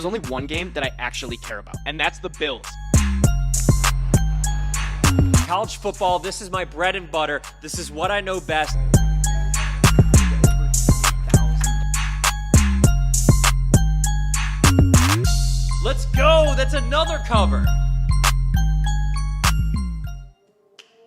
there's only one game that I actually care about, and that's the Bills. College football, this is my bread and butter. This is what I know best. Let's go. That's another cover.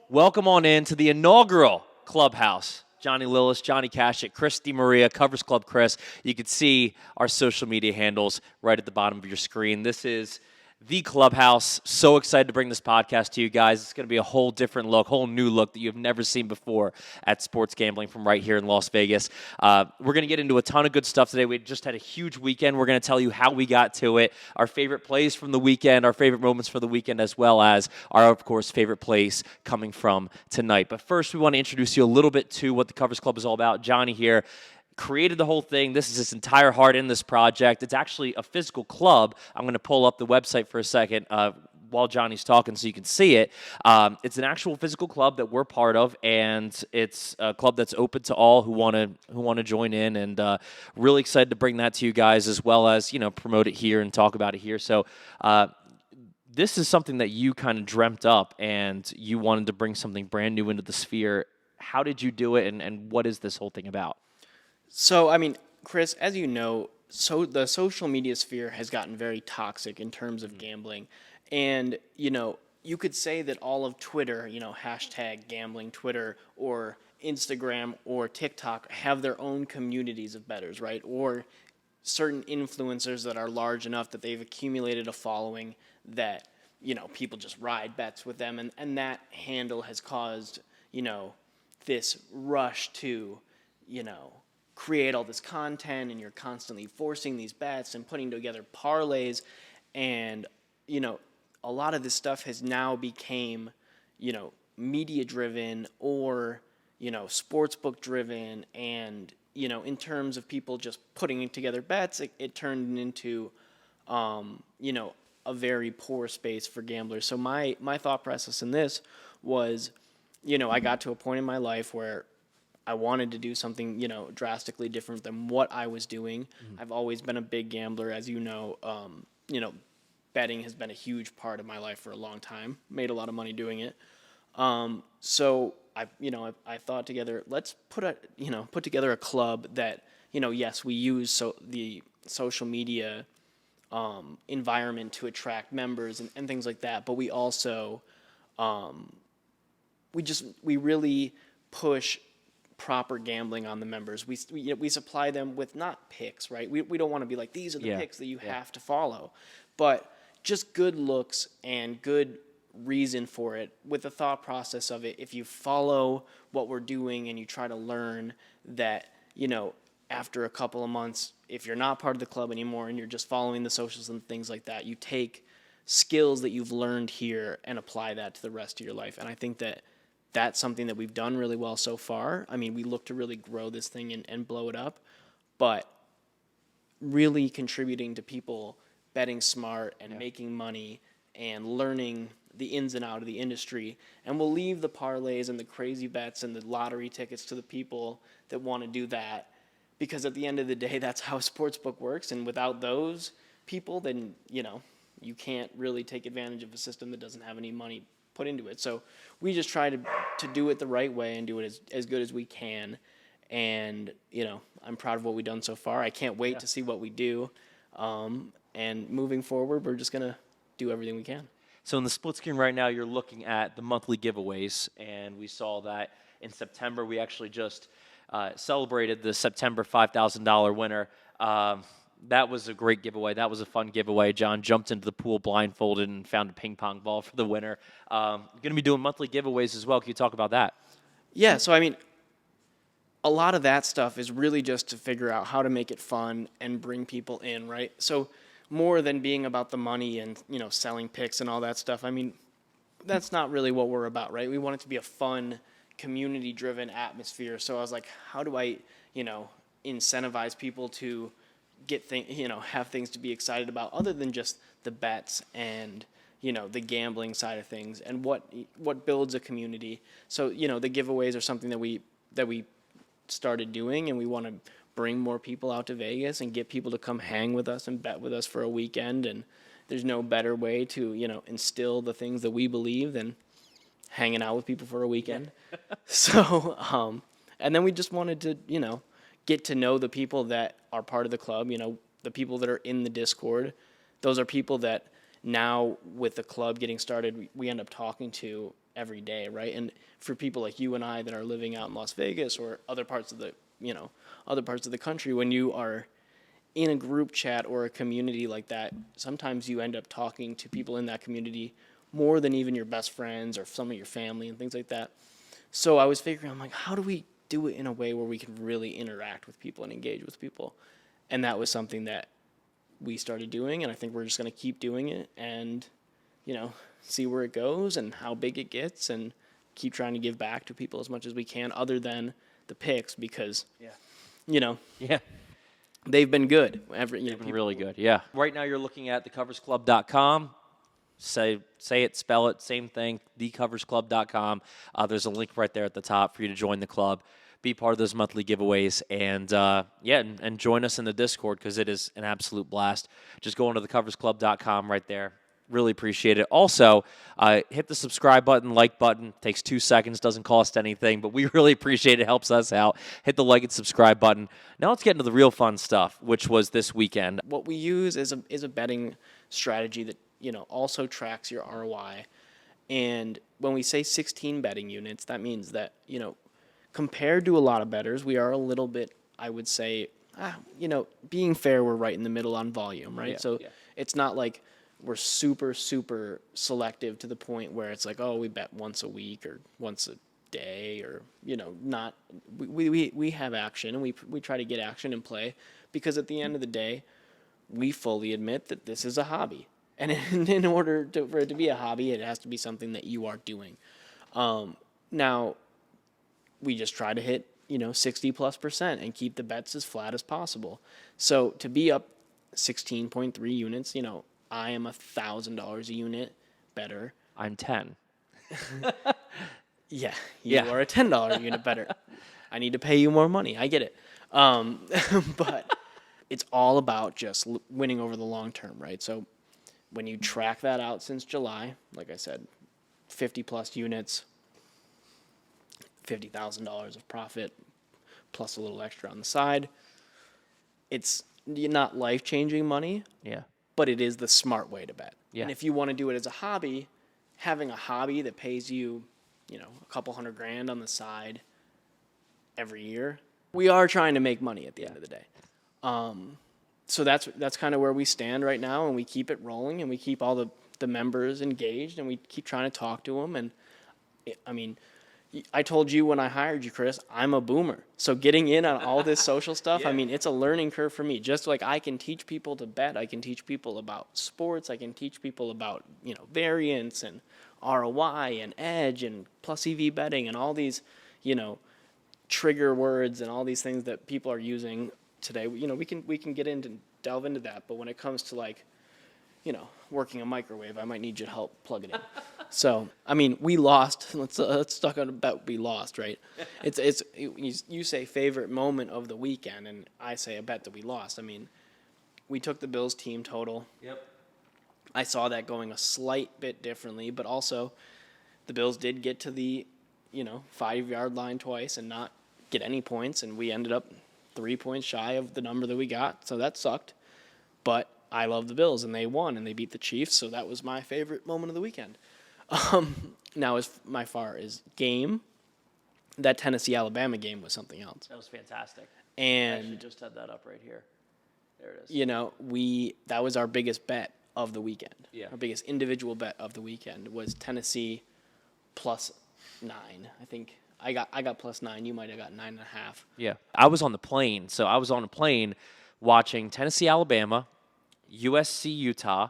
Welcome on in to the inaugural Clubhouse. Johnny Lillis, Johnny Cashett, Chris DiMaria, Covers Club Chris. You can see our social media handles right at the bottom of your screen. This is the Clubhouse. So excited to bring this podcast to you guys. It's going to be a whole different look, whole new look that you've never seen before at sports gambling from right here in Las Vegas. We're going to get into a ton of good stuff today. We just had a huge weekend. We're going to tell you how we got to it, our favorite plays from the weekend, our favorite moments for the weekend, as well as our, of course, favorite plays coming from tonight. But first, we want to introduce you a little bit to what the Covers Club is all about. Johnny here created the whole thing. This is his entire heart in this project. It's actually a physical club. I'm going to pull up the website for a second while Johnny's talking so you can see it. It's an actual physical club that we're part of, and it's a club that's open to all who want to join in, and really excited to bring that to you guys, as well as, you know, promote it here and talk about it here. So this is something that you kind of dreamt up, and you wanted to bring something brand new into the sphere. How did you do it, and what is this whole thing about? So, I mean, Chris, as you know, the social media sphere has gotten very toxic in terms of gambling. And, you know, you could say that all of Twitter, you know, hashtag gambling Twitter or Instagram or TikTok have their own communities of bettors, right? Or certain influencers that are large enough that they've accumulated a following that, you know, people just ride bets with them. And that handle has caused, you know, this rush to, you know, create all this content, and you're constantly forcing these bets and putting together parlays. And, you know, a lot of this stuff has now became, you know, media driven or, you know, sportsbook driven. And, you know, in terms of people just putting together bets, it turned into, you know, a very poor space for gamblers. So my thought process in this was, you know, I got to a point in my life where I wanted to do something, you know, drastically different than what I was doing. Mm-hmm. I've always been a big gambler, as you know. You know, betting has been a huge part of my life for a long time. Made a lot of money doing it. So I thought together, let's put together a club that, you know, yes, we use the social media environment to attract members and things like that, but we also we really push proper gambling on the members. We supply them with not picks, right? We don't want to be like, these are the picks that you have to follow, but just good looks and good reason for it, with the thought process of it. If you follow what we're doing and you try to learn that, you know, after a couple of months, if you're not part of the club anymore and you're just following the socials and things like that, you take skills that you've learned here and apply that to the rest of your life. And I think that that's something that we've done really well so far. I mean, we look to really grow this thing and blow it up, but really contributing to people betting smart and making money and learning the ins and outs of the industry. And we'll leave the parlays and the crazy bets and the lottery tickets to the people that want to do that, because at the end of the day, that's how a sportsbook works. And without those people, then, you know, you can't really take advantage of a system that doesn't have any money put into it. So we just try to do it the right way and do it as good as we can. And, you know, I'm proud of what we've done so far. I can't wait to see what we do. And moving forward, we're just going to do everything we can. So in the split screen right now, you're looking at the monthly giveaways, and we saw that in September. We actually just celebrated the September $5,000 winner. That was a great giveaway. That was a fun giveaway. John jumped into the pool blindfolded and found a ping pong ball for the winner. You're going to be doing monthly giveaways as well. Can you talk about that? Yeah, so I mean, a lot of that stuff is really just to figure out how to make it fun and bring people in, right? So more than being about the money and, you know, selling picks and all that stuff, I mean, that's not really what we're about, right? We want it to be a fun, community-driven atmosphere. So I was like, how do I, you know, incentivize people to have things to be excited about other than just the bets and, you know, the gambling side of things, and what builds a community. So, you know, the giveaways are something that we started doing, and we want to bring more people out to Vegas and get people to come hang with us and bet with us for a weekend. And there's no better way to, instill the things that we believe than hanging out with people for a weekend. So, and then we just wanted to, get to know the people that are part of the club, the people that are in the Discord. Those are people that now with the club getting started, we end up talking to every day, right? And for people like you and I that are living out in Las Vegas or other parts of the country, when you are in a group chat or a community like that, sometimes you end up talking to people in that community more than even your best friends or some of your family and things like that. So I was figuring, I'm like, how do we do it in a way where we can really interact with people and engage with people? And that was something that we started doing, and I think we're just going to keep doing it and, see where it goes and how big it gets and keep trying to give back to people as much as we can other than the picks because, Yeah. they've been good. They've been really good, yeah. Right now you're looking at thecoversclub.com. Say it, spell it, same thing, thecoversclub.com. There's a link right there at the top for you to join the club, be part of those monthly giveaways, and and join us in the Discord because it is an absolute blast. Just go into thecoversclub.com right there. Really appreciate it. Also, hit the subscribe button, like button. Takes 2 seconds, doesn't cost anything, but we really appreciate it. Helps us out. Hit the like and subscribe button. Now let's get into the real fun stuff, which was this weekend. What we use is a betting strategy that also tracks your ROI. And when we say 16 betting units, that means that compared to a lot of bettors, we are a little bit, I would say, being fair, we're right in the middle on volume, right? It's not like we're super, super selective to the point where it's like, oh, we bet once a week or once a day or, not. We have action and we try to get action in play because at the end of the day, we fully admit that this is a hobby. And in order for it to be a hobby, it has to be something that you are doing. Now, we just try to hit 60+% and keep the bets as flat as possible. So to be up 16.3 units, I am $1,000 a unit better. I'm 10. Yeah, you are a $10 unit better. I need to pay you more money. I get it. But it's all about just winning over the long term, right? So when you track that out since July, like I said, 50+ units, $50,000 of profit, plus a little extra on the side. It's not life-changing money, but it is the smart way to bet. Yeah. And if you want to do it as a hobby, having a hobby that pays you, a couple $100,000 on the side every year, we are trying to make money at the end of the day. So that's kind of where we stand right now, and we keep it rolling, and we keep all the members engaged, and we keep trying to talk to them. And I told you when I hired you, Chris, I'm a boomer. So getting in on all this social stuff, it's a learning curve for me. Just like I can teach people to bet, I can teach people about sports, I can teach people about, variance and ROI and edge and plus EV betting and all these, trigger words and all these things that people are using today. We can get into delve into that, but when it comes to working a microwave, I might need your help plugging it in. So, we lost. Let's talk about we lost, right? It's you say favorite moment of the weekend, and I say a bet that we lost. We took the Bills team total. Yep. I saw that going a slight bit differently, but also the Bills did get to the 5-yard line twice and not get any points, and we ended up 3 points shy of the number that we got, so that sucked. But I love the Bills, and they won, and they beat the Chiefs, so that was my favorite moment of the weekend. Now, as far as game, that Tennessee-Alabama game was something else. That was fantastic. And I actually just had that up right here. There it is. That was our biggest bet of the weekend. Yeah. Our biggest individual bet of the weekend was Tennessee +9. I think I got +9. You might have got 9.5. Yeah. I was on the plane. So I was on a plane watching Tennessee, Alabama, USC, Utah,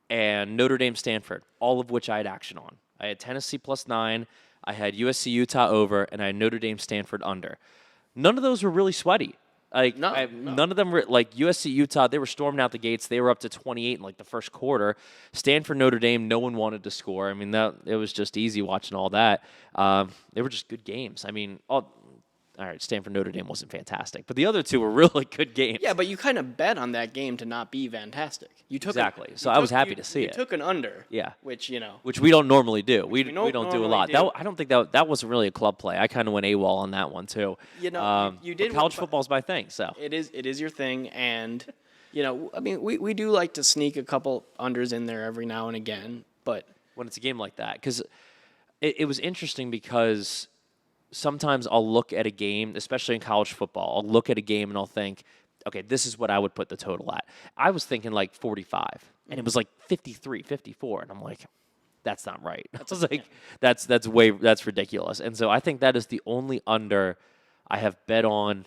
and Notre Dame, Stanford, all of which I had action on. I had Tennessee +9, I had USC, Utah over, and I had Notre Dame, Stanford under. None of those were really sweaty. None of them were like USC, Utah. They were storming out the gates. They were up to 28 in the first quarter. Stanford, Notre Dame. No one wanted to score. It was just easy watching all that. They were just good games. all right, Stanford Notre Dame wasn't fantastic, but the other two were really good games. Yeah, but you kind of bet on that game to not be fantastic. You took Exactly. So I was happy to see you it. took an under. Yeah. Which Which we don't normally do. We we don't don't do a normally lot. do. I don't think that wasn't really a club play. I kind of went AWOL on that one too. You did. But college football's my thing, so. It is your thing, and I mean, we do like to sneak a couple unders in there every now and again, but When it's a game like that, because it was interesting because sometimes I'll look at a game, especially in college football, I'll look at a game and I'll think, okay, this is what I would put the total at. I was thinking like 45, and it was like 53, 54, and I'm like, that's not right. I was like, that's ridiculous. And so I think that is the only under I have bet on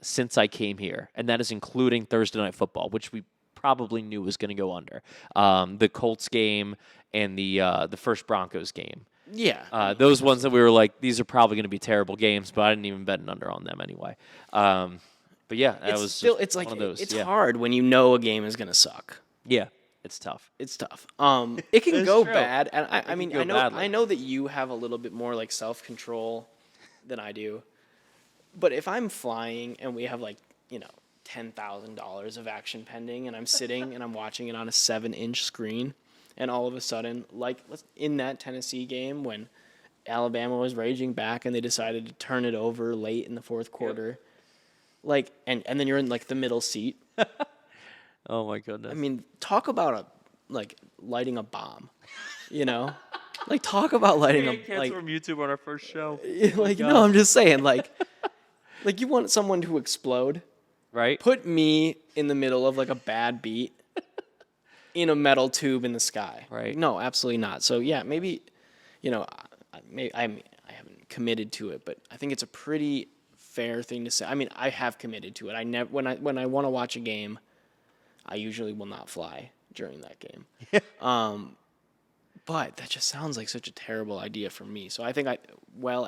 since I came here, and that is including Thursday Night Football, which we probably knew was going to go under. The Colts game and the first Broncos game. yeah, Those ones that we were like, these are probably going to be terrible games, but I didn't even bet an under on them anyway. But yeah, that was still just it's like one of those. it's yeah. hard when you know a game is gonna suck. Yeah, it's tough. It's tough. It can It's go true. bad, and I mean, go badly. I know that you have a little bit more like self control than I do, but if I'm flying and we have like $10,000 of action pending, and I'm sitting and I'm watching it on a 7-inch screen, and all of a sudden, like in that Tennessee game when Alabama was raging back and they decided to turn it over late in the fourth quarter, like and then you're in like the middle seat. Oh my goodness. I mean, talk about lighting a bomb, like talk about lighting a like from YouTube on our first show. like no, I'm just saying like you want someone to explode. Right? Put me in the middle of like a bad beat in a metal tube in the sky. Right. No, absolutely not. So yeah, maybe, I haven't committed to it, but I think it's a pretty fair thing to say. I mean, I have committed to it. I never when I want to watch a game, I usually will not fly during that game. But that just sounds like such a terrible idea for me. So I think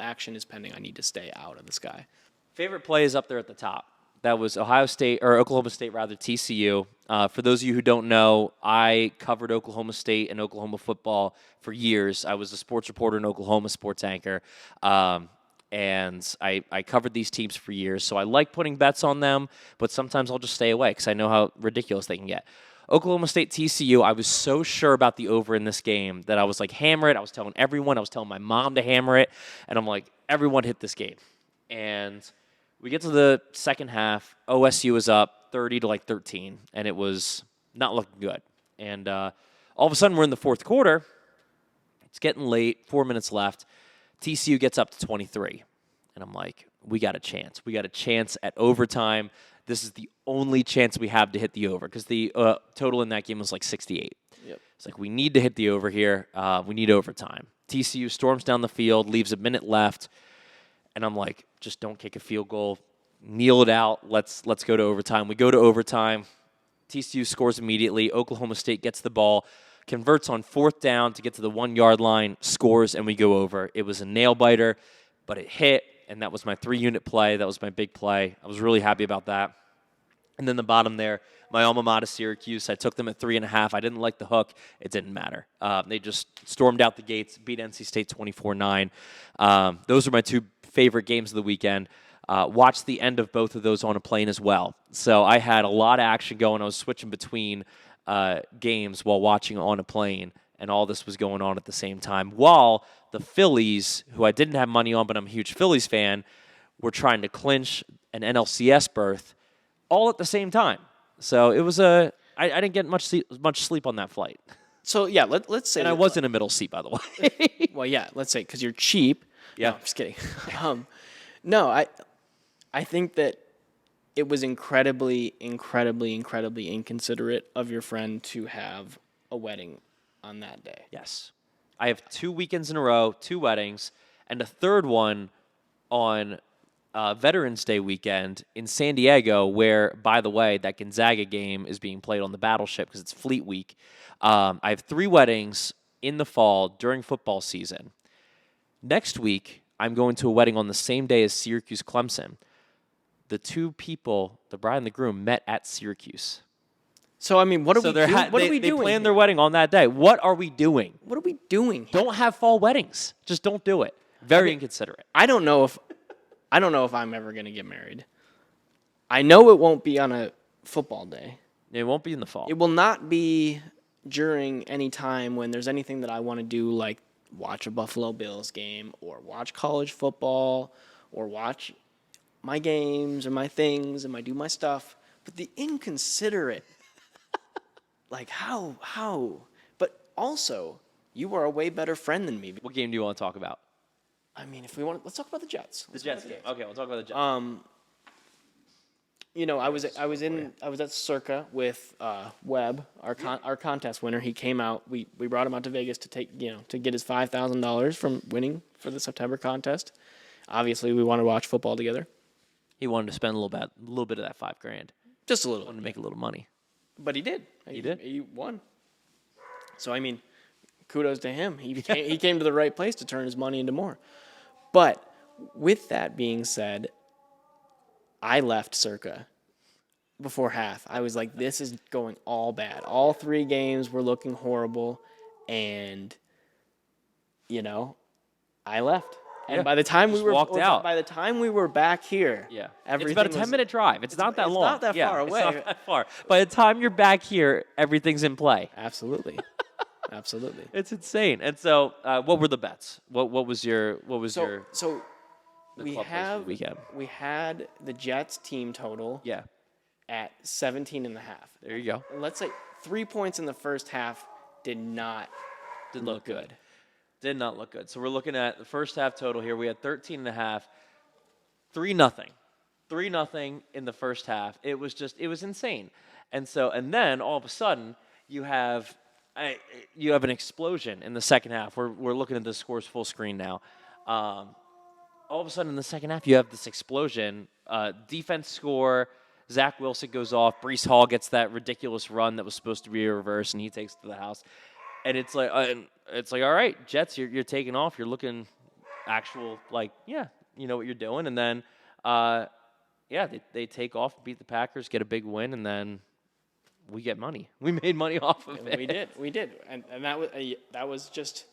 action is pending. I need to stay out of the sky. Favorite play is up there at the top. That was Oklahoma State, TCU. For those of you who don't know, I covered Oklahoma State and Oklahoma football for years. I was a sports reporter and Oklahoma sports anchor, and I covered these teams for years. So I like putting bets on them, but sometimes I'll just stay away because I know how ridiculous they can get. Oklahoma State, TCU, I was so sure about the over in this game that I was like, hammer it. I was telling everyone. I was telling my mom to hammer it. And I'm like, everyone hit this game. And we get to the second half. OSU is up 30 to 13, and it was not looking good. And all of a sudden, we're in the fourth quarter. It's getting late, 4 minutes left. TCU gets up to 23. And I'm like, we got a chance. We got a chance at overtime. This is the only chance we have to hit the over because the total in that game was like 68. Yep. It's like we need to hit the over here. We need overtime. TCU storms down the field, leaves a minute left. And I'm like, just don't kick a field goal. Kneel it out. Let's go to overtime. We go to overtime. TCU scores immediately. Oklahoma State gets the ball, converts on fourth down to get to the 1-yard line, scores, and we go over. It was a nail-biter, but it hit, and that was my 3-unit play. That was my big play. I was really happy about that. And then the bottom there, my alma mater, Syracuse, I took them at 3.5. I didn't like the hook. It didn't matter. They just stormed out the gates, beat NC State 24-9. Those are my two favorite games of the weekend. Watched the end of both of those on a plane as well. So I had a lot of action going. I was switching between games while watching on a plane, and all this was going on at the same time. While the Phillies, who I didn't have money on, but I'm a huge Phillies fan, were trying to clinch an NLCS berth all at the same time. So it was I didn't get much sleep on that flight. So yeah, let's say. And I was in a middle seat, by the way. Well, yeah, let's say because you're cheap. Yeah. No, I'm just kidding. No, I think that it was incredibly inconsiderate of your friend to have a wedding on that day. Yes. I have 2 weekends in a row, 2 weddings, and a third one on Veterans Day weekend in San Diego, where, by the way, that Gonzaga game is being played on the Battleship because it's Fleet Week. I have 3 weddings in the fall during football season. Next week, I'm going to a wedding on the same day as Syracuse-Clemson. The 2 people, the bride and the groom, met at Syracuse. So, I mean, what are we doing? They planned their wedding on that day. What are we doing? What are we doing here? Don't have fall weddings. Just don't do it. Very inconsiderate. I don't know if I don't know if I'm ever going to get married. I know it won't be on a football day. It won't be in the fall. It will not be during any time when there's anything that I want to do, like watch a Buffalo Bills game or watch college football or watch my games or my things and do my stuff. But the inconsiderate, like how? But also, you are a way better friend than me. What game do you want to talk about? I mean, if we want, let's talk about the Jets. The Jets game. Okay, we'll talk about the Jets. I was at Circa with Webb, our contest winner. He came out. We brought him out to Vegas to get his $5,000 from winning for the September contest. Obviously, we want to watch football together. He wanted to spend a little bit of that $5,000. Just a little. Wanted to make a little money. But he did. He did. He won. So I mean, kudos to him. He came to the right place to turn his money into more. But with that being said, I left Circa before half. I was like, this is going all bad. All 3 games were looking horrible. And, I left. And Yeah. by the time walked out. By the time we were back here, Yeah. It's everything about a 10-minute drive. It's not that long. It's not that far away. It's not that far. By the time you're back here, everything's in play. Absolutely. Absolutely. It's insane. And so, what were the bets? What was your So the we club place for the weekend? we had the Jets team total Yeah. at 17.5. There you go. Let's say 3 points in the first half did not Didn't look good. Did not look good. So we're looking at the first half total here. We had 13.5, 3-0. 3-0 in the first half. It was insane. And then all of a sudden you have an explosion in the second half. We're looking at the scores full screen now. All of a sudden in the second half you have this explosion. Defense score. Zach Wilson goes off. Breece Hall gets that ridiculous run that was supposed to be a reverse, and he takes it to the house. And it's like, all right, Jets, you're taking off. You're looking actual, you know what you're doing. And then, they take off, beat the Packers, get a big win, and then we get money. We made money off of it. We did, and that was just,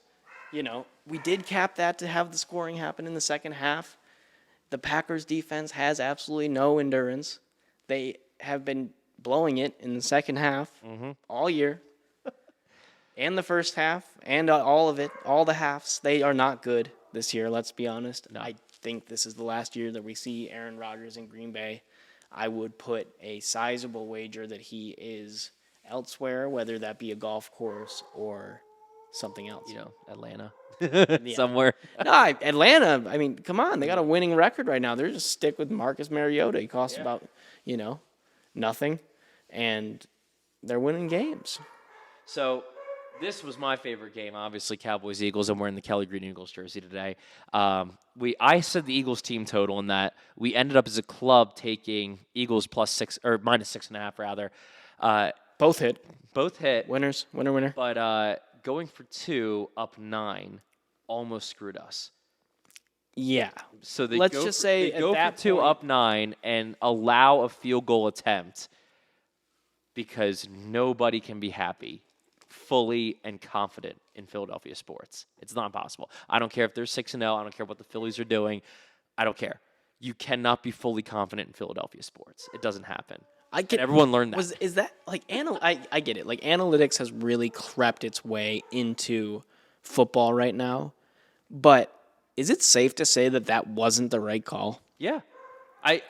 we did cap that to have the scoring happen in the second half. The Packers defense has absolutely no endurance. They have been blowing it in the second half all year. And the first half, and all of it, all the halves, they are not good this year, let's be honest. No. I think this is the last year that we see Aaron Rodgers in Green Bay. I would put a sizable wager that he is elsewhere, whether that be a golf course or something else. Atlanta. Somewhere. No, Atlanta, I mean, come on. They got a winning record right now. They're just stick with Marcus Mariota. He costs about, nothing. And they're winning games. So this was my favorite game, obviously Cowboys-Eagles. I'm wearing the Kelly Green Eagles jersey today. I said the Eagles team total in that we ended up as a club taking Eagles minus 6.5 rather. Both hit. Winners. Winner. But going for 2 up 9 almost screwed us. Yeah. So Let's just say they go at that for 2 point, up 9 and allow a field goal attempt because nobody can be happy, fully and confident in Philadelphia sports. It's not possible. I don't care if they're 6-0. I don't care what the Phillies are doing. I don't care. You cannot be fully confident in Philadelphia sports. It doesn't happen. Everyone learned that. Is that like I get it. Like analytics has really crept its way into football right now, but is it safe to say that wasn't the right call? Yeah.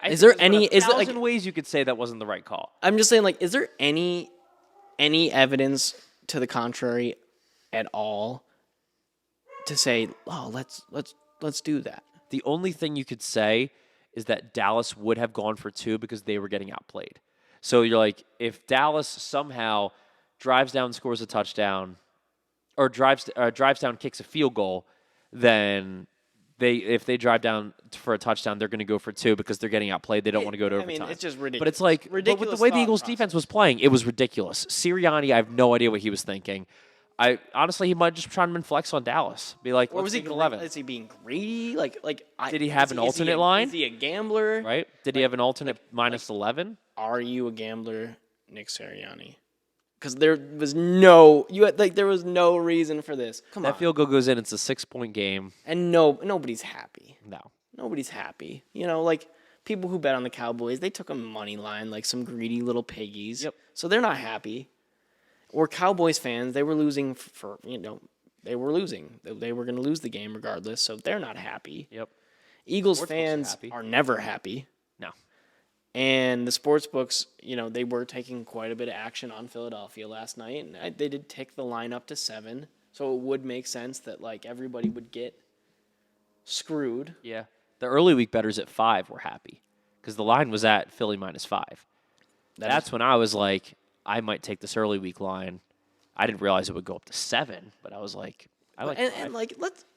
Is there any? Is there like ways you could say that wasn't the right call? I'm just saying, like, is there any evidence to the contrary at all to say, oh, let's do that? The only thing you could say is that Dallas would have gone for 2 because they were getting outplayed. So you're like, if Dallas somehow drives down, scores a touchdown, or drives down, kicks a field goal, then if they drive down for a touchdown, they're going to go for 2 because they're getting outplayed. They don't want to go to overtime. I mean, it's just ridiculous. But it's like, with the way the Eagles defense was playing, it was ridiculous. Sirianni, I have no idea what he was thinking. Honestly, he might just try to flex on Dallas. Be like, or was he 11? Is he being greedy? Did he have an alternate line? Is he a gambler? Right? Did he have an alternate minus 11? Are you a gambler, Nick Sirianni? Because there was no reason for this. Come on. That field goal goes in. It's a 6-point game. And nobody's happy. No. Nobody's happy. You know, like people who bet on the Cowboys, they took a money line like some greedy little piggies. Yep. So they're not happy. Or Cowboys fans, they were losing they were losing. They were going to lose the game regardless, so they're not happy. Yep. Eagles Sportsbooks are fans happy. are never happy. No. And the sports books, they were taking quite a bit of action on Philadelphia last night, and they did tick the line up to 7. So it would make sense that like everybody would get screwed. Yeah. The early week bettors at 5 were happy because the line was at Philly -5. That's when I was like, I might take this early week line. I didn't realize it would go up to 7, but I was like, I like 5. and like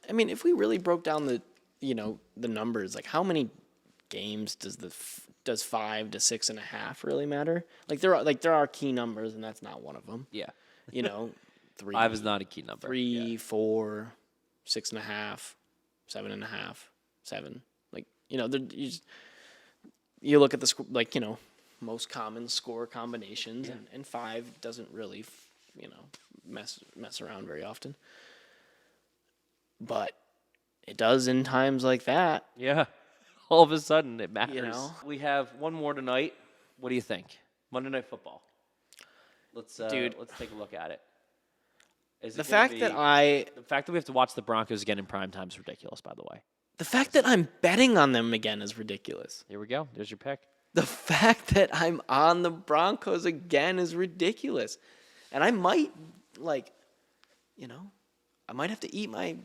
if we really broke down the the numbers, like how many games does 5 to 6.5 really matter? Like there are key numbers, and that's not one of them. Yeah. 3. 5 is not a key number. 3, Yeah. 4, 6.5, 7.5, 7. Like you look at the most common score combinations, and 5 doesn't really mess around very often. But it does in times like that. Yeah. All of a sudden, it matters. You know? We have one more tonight. What do you think? Monday Night Football. Let's take a look at it. The fact that we have to watch the Broncos again in prime time is ridiculous, by the way. The fact that I'm betting on them again is ridiculous. Here we go. There's your pick. The fact that I'm on the Broncos again is ridiculous. And I might, I might have to eat my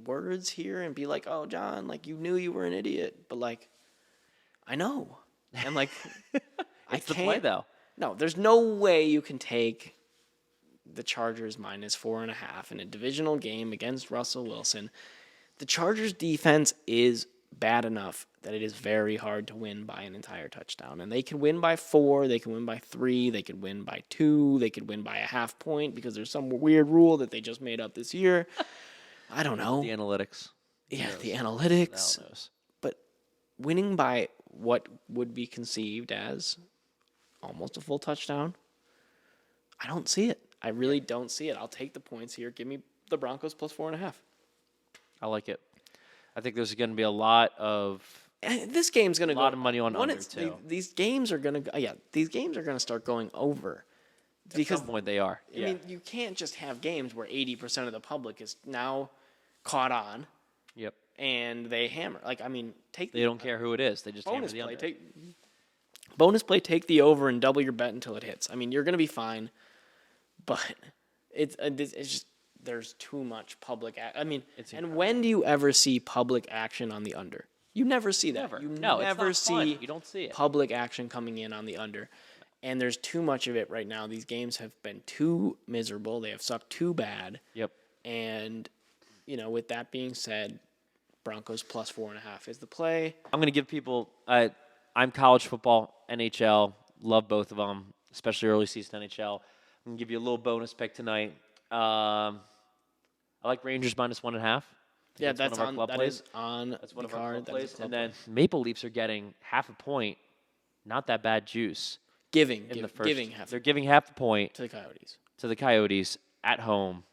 words here and be like, oh, John, you knew you were an idiot. But, I know. And, It's the play, though. No, there's no way you can take the Chargers -4.5 in a divisional game against Russell Wilson. The Chargers defense is bad enough that it is very hard to win by an entire touchdown. And they can win by 4, they can win by 3, they could win by 2, they could win by a half point because there's some weird rule that they just made up this year. I don't know. The analytics. Yeah, the analytics. But winning by what would be conceived as almost a full touchdown, I don't see it. I really don't see it. I'll take the points here. Give me the Broncos +4.5. I like it. I think there's going to be a lot of this game's going to go a lot of money on under too. These games are going to these games are going to start going over. Because at some point they are. I mean, you can't just have games where 80% of the public is now caught on. Yep. And they hammer. They don't care who it is. They just hammer bonus the play. under. Bonus play. Take the over and double your bet until it hits. I mean, you're going to be fine, but it's just there's too much public. When do you ever see public action on the under? You never see that. Never. You No, it's never not see fun. You don't see it. public action coming in on the under. And there's too much of it right now. These games have been too miserable. They have sucked too bad. Yep. And, with that being said, Broncos +4.5 is the play. I'm going to give people I'm college football, NHL, love both of them, especially early season NHL. I'm going to give you a little bonus pick tonight. I like Rangers -1.5. Yeah, that's one of our club plays. Is on That's one the of our card. club plays. And then Maple Leafs are getting half a point. Not that bad juice. Giving They're giving half a point to the Coyotes. To the Coyotes at home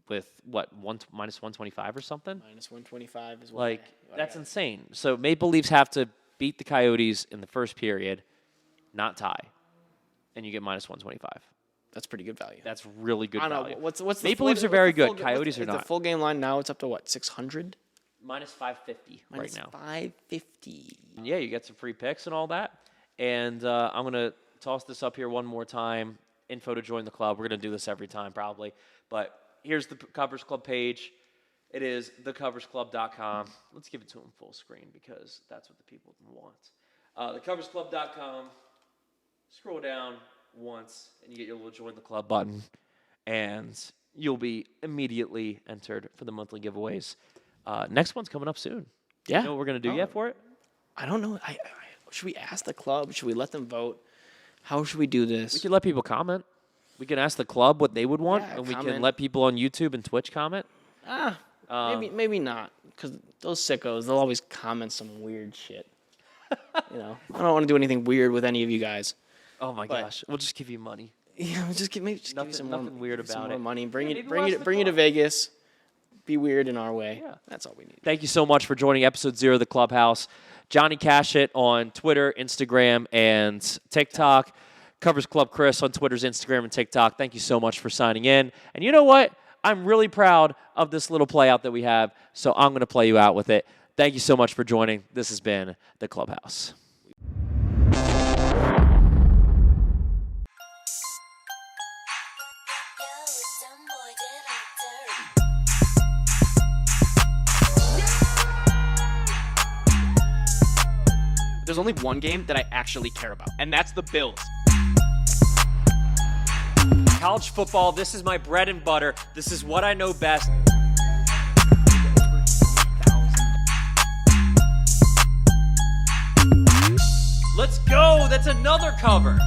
with -125 or something. -125 is what that's insane. So Maple Leafs have to beat the Coyotes in the first period, not tie, and you get -125. That's pretty good value. That's really good value. I don't know. What's the Maple Leafs are very good. Coyotes are not. The full game line now it's up to what, 600? -550 right now. -550. Yeah, you get some free picks and all that. And I'm going to toss this up here one more time. Info to join the club. We're going to do this every time probably. But here's the Covers Club page. It is thecoversclub.com. Let's give it to them full screen because that's what the people want. Thecoversclub.com. Scroll down once and you get your little join the club button. And you'll be immediately entered for the monthly giveaways. Next one's coming up soon. Yeah. You know what we're going to do yet for it? I don't know. Should we ask the club? Should we let them vote? How should we do this? We can let people comment. We can ask the club what they would want, Yeah, and we comment. can let people on YouTube and Twitch comment. Maybe not, because those sickos, they'll always comment some weird shit. I don't want to do anything weird with any of you guys. Oh my gosh, we'll just give you money. Yeah, just give you some Nothing more, weird some about more it. money. Bring Yeah, it, maybe watch the bring it to club. Vegas. be weird in our way. Yeah. That's all we need. Thank you so much for joining episode 0 of the Clubhouse. Johnny Cashett on Twitter, Instagram, and TikTok. Covers Club Chris on Twitter's Instagram and TikTok. Thank you so much for signing in. And you know what? I'm really proud of this little play out that we have, so I'm going to play you out with it. Thank you so much for joining. This has been the Clubhouse. There's only one game that I actually care about, and that's the Bills. College football, this is my bread and butter. This is what I know best. Let's go. That's another cover.